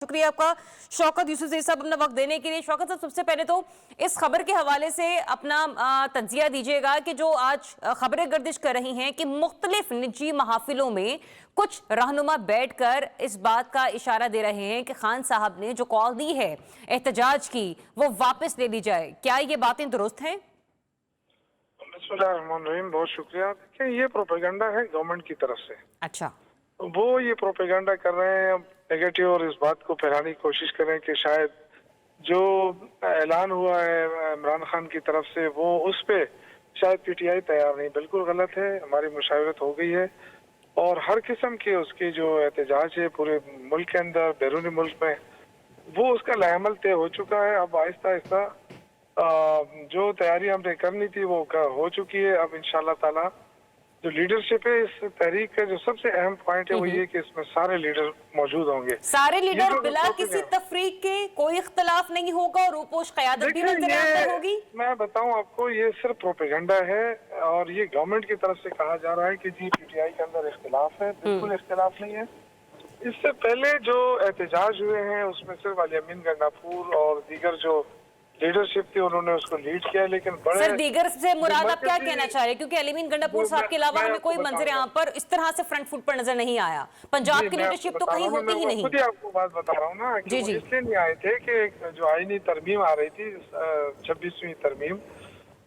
शुक्रिया आपका शौकत यूसुफ ज़ई साहब अपना वक्त देने के लिए। शौकत साहब, सबसे पहले तो इस खबर के हवाले से अपना तज्जिया दीजिएगा कि जो आज खबरें गर्दिश कर रही हैं कि मुख्तलिफ निजी महफिलों में कुछ रहनुमा बैठकर इस बात का इशारा दे रहे हैं कि खान साहब ने जो कॉल दी है एहतजाज की वो वापस ले ली जाए। क्या ये बातें दुरुस्त हैं? बिस्मिल्लाहिर्रहमानिर्रहीम, बहुत शुक्रिया। देखिए, ये प्रोपेगेंडा है गवर्नमेंट की तरफ से। अच्छा, वो ये प्रोपेगेंडा कर रहे हैं नेगेटिव और इस बात को फैलाने की कोशिश कर रहे हैं कि शायद जो ऐलान हुआ है इमरान खान की तरफ से वो उस पे शायद पीटीआई तैयार नहीं। बिल्कुल गलत है। हमारी मुशावरत हो गई है और हर किस्म के उसकी जो एहतजाज है पूरे मुल्क के अंदर बैरूनी मुल्क में वो उसका लाएमल तय हो चुका है। अब आहिस्ता आहिस्ता जो तैयारी हमने करनी थी वो हो चुकी है। अब इंशाल्लाह ताला जो लीडरशिप है इस तहरीक का जो सबसे अहम पॉइंट है वो ये कि इसमें सारे लीडर मौजूद होंगे। सारे लीडर बिला किसी तफरीक के, कोई इख्तलाफ नहीं होगा और रूपोश क़यादत भी नजर होगी। मैं बताऊं आपको, ये सिर्फ प्रोपेगेंडा है और ये गवर्नमेंट की तरफ से कहा जा रहा है कि जी पीटीआई के अंदर इख्तलाफ है। बिल्कुल इख्तलाफ नहीं है। इससे पहले जो एहतजाज हुए हैं उसमें सिर्फ अली अमीन गंडापुर और दीगर जो लीडरशिप थी उन्होंने उसको लीड किया, लेकिन बड़े सर दीगर से मुराद आप क्या कहना चाह रहे हैं? क्योंकि अली अमीन गंडापुर साहब के अलावा हमें कोई मंजर यहाँ पर इस तरह से फ्रंट फुट पर नजर नहीं आया। पंजाब की लीडरशिप तो कहीं होती ही नहीं। खुद ही आपको बात बता रहा हूँ ना कि इसलिए नहीं आए थे कि जो आईनी तरमीम आ रही थी 26वीं तरमीम,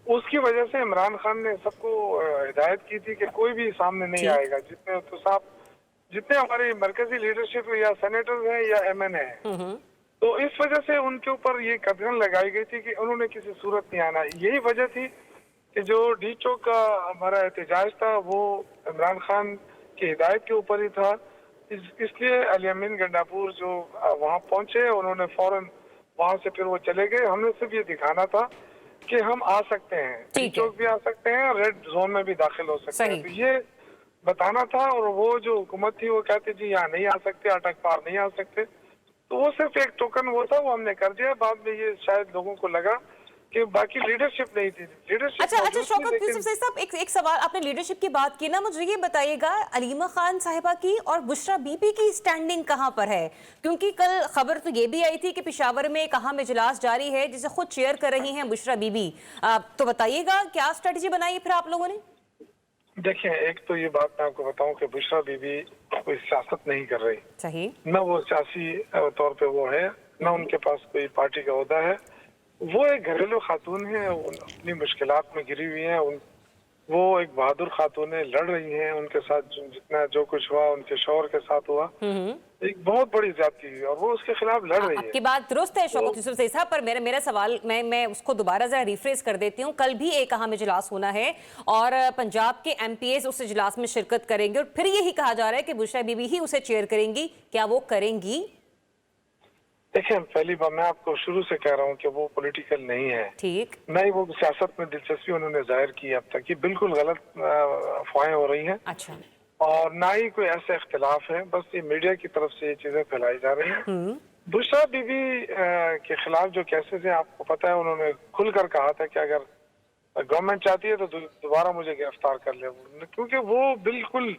उसकी वजह से इमरान खान ने सबको हिदायत की थी कि कोई भी सामने नहीं आएगा। जितने हमारी मरकजी लीडरशिप या सेनेटर है या MNA है, तो इस वजह से उनके ऊपर ये कदगन लगाई गई थी कि उन्होंने किसी सूरत नहीं आना। यही वजह थी कि जो डी चौक का हमारा एहतजाज था वो इमरान खान की हिदायत के ऊपर ही था। इसलिए अली अमीन गंडापुर जो वहाँ पहुंचे उन्होंने फौरन वहाँ से फिर वो चले गए। हमने सिर्फ ये दिखाना था कि हम आ सकते हैं, डी चौक भी आ सकते हैं और रेड जोन में भी दाखिल हो सकते हैं। तो ये बताना था। और वो जो हुकूमत थी वो कहती जी यहाँ नहीं आ सकते, अटक पार नहीं आ सकते, तो वो सिर्फ एक टोकन वो था, वो हमने कर दिया। बाद में ये शायद लोगों को लगा कि बाकी लीडरशिप नहीं थी। लीडरशिप अच्छा शौकत यूसुफ ज़ई साहब, एक सवाल, आपने लीडरशिप की बात की ना, मुझे ये बताइएगा अलीमा खान साहिबा की और बुशरा बीबी की स्टैंडिंग कहाँ पर है? क्योंकि कल खबर तो ये भी आई थी कि पेशावर में एक अहम इजलास जारी है जिसे खुद चेयर कर रही हैं बुशरा बीबी। तो बताइएगा क्या स्ट्रेटेजी बनाई फिर आप लोगों ने? देखिए, एक तो ये बात मैं आपको बताऊं कि बुशरा बीबी कोई सियासत नहीं कर रही। सही, न वो सियासी तौर पे वो है, न उनके पास कोई पार्टी का ओहदा है। वो एक घरेलू खातून है, अपनी मुश्किलात में गिरी हुई है। वो एक बहादुर खातून है, लड़ रही हैं। उनके साथ जितना जो कुछ हुआ उनके शौहर के साथ हुआ, एक बहुत बड़ी ज्यादती हुई और वो उसके खिलाफ लड़ रही है। आपकी बात दुरुस्त है शौकत यूसुफ ज़ई साहब, पर मेरा सवाल मैं उसको दोबारा जरा रिफ्रेश कर देती हूँ। कल भी एक अहम इजलास होना है और पंजाब के MPs उस इजलास में शिरकत करेंगे और फिर यही कहा जा रहा है कि बुशरा बीबी ही उसे चेयर करेंगी। क्या वो करेंगी? देखिए, पहली बार मैं आपको शुरू से कह रहा हूँ कि वो पॉलिटिकल नहीं है। ठीक, नहीं, वो सियासत में दिलचस्पी उन्होंने जाहिर की अब तक। ये बिल्कुल गलत अफवाहें हो रही हैं। अच्छा, और ना ही कोई ऐसा इख्तिलाफ है, बस ये मीडिया की तरफ से ये चीजें फैलाई जा रही हैं। बुशरा बीबी के खिलाफ जो केसेस हैं आपको पता है, उन्होंने खुलकर कहा था कि अगर गवर्नमेंट चाहती है तो दोबारा मुझे गिरफ्तार कर ले, क्योंकि वो बिल्कुल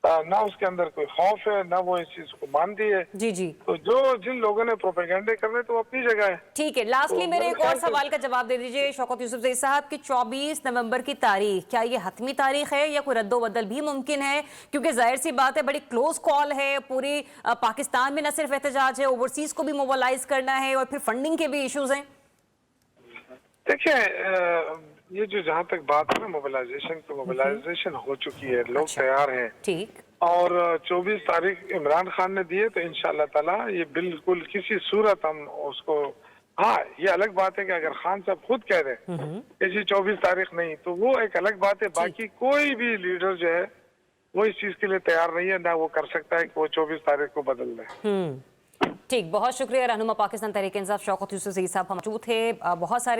ना उसके अंदर कोई खौफ है, ना वो इस चीज को मानती है। जी। तो जिन लोगों ने प्रोपेगेंडे करने तो वो अपनी जगह है। ठीक है, लास्टली मेरे एक और सवाल का जवाब दे दीजिए शौकत यूसुफ ज़ई साहब कि 24 नवंबर की तारीख, क्या ये हतमी तारीख है या कोई रद्दोबदल भी मुमकिन है? क्योंकि जाहिर सी बात है बड़ी क्लोज कॉल है। पूरी पाकिस्तान में न सिर्फ एहतजाज है, ओवरसीज को भी मोबिलाइज करना है और फिर फंडिंग के भी इश्यूज हैं। देखिए, ये जो जहाँ तक बात है ना मोबिलाइजेशन, तो मोबिलाइजेशन हो चुकी है, लोग तैयार हैं। ठीक, और 24 तारीख इमरान खान ने दी है, तो इंशाल्लाह ताला ये बिल्कुल किसी सूरत हम उसको, हाँ ये अलग बात है कि अगर खान साहब खुद कह दें कि जी 24 तारीख नहीं, तो वो एक अलग बात है। बाकी कोई भी लीडर जो है वो इस चीज के लिए तैयार नहीं है, ना वो कर सकता है कि वो 24 तारीख को बदल दे। ठीक, बहुत शुक्रिया। रहनुमा पाकिस्तान तहरीक इंसाफ शौकत यूसुफ ज़ई साहब मौजूद थे। बहुत सारे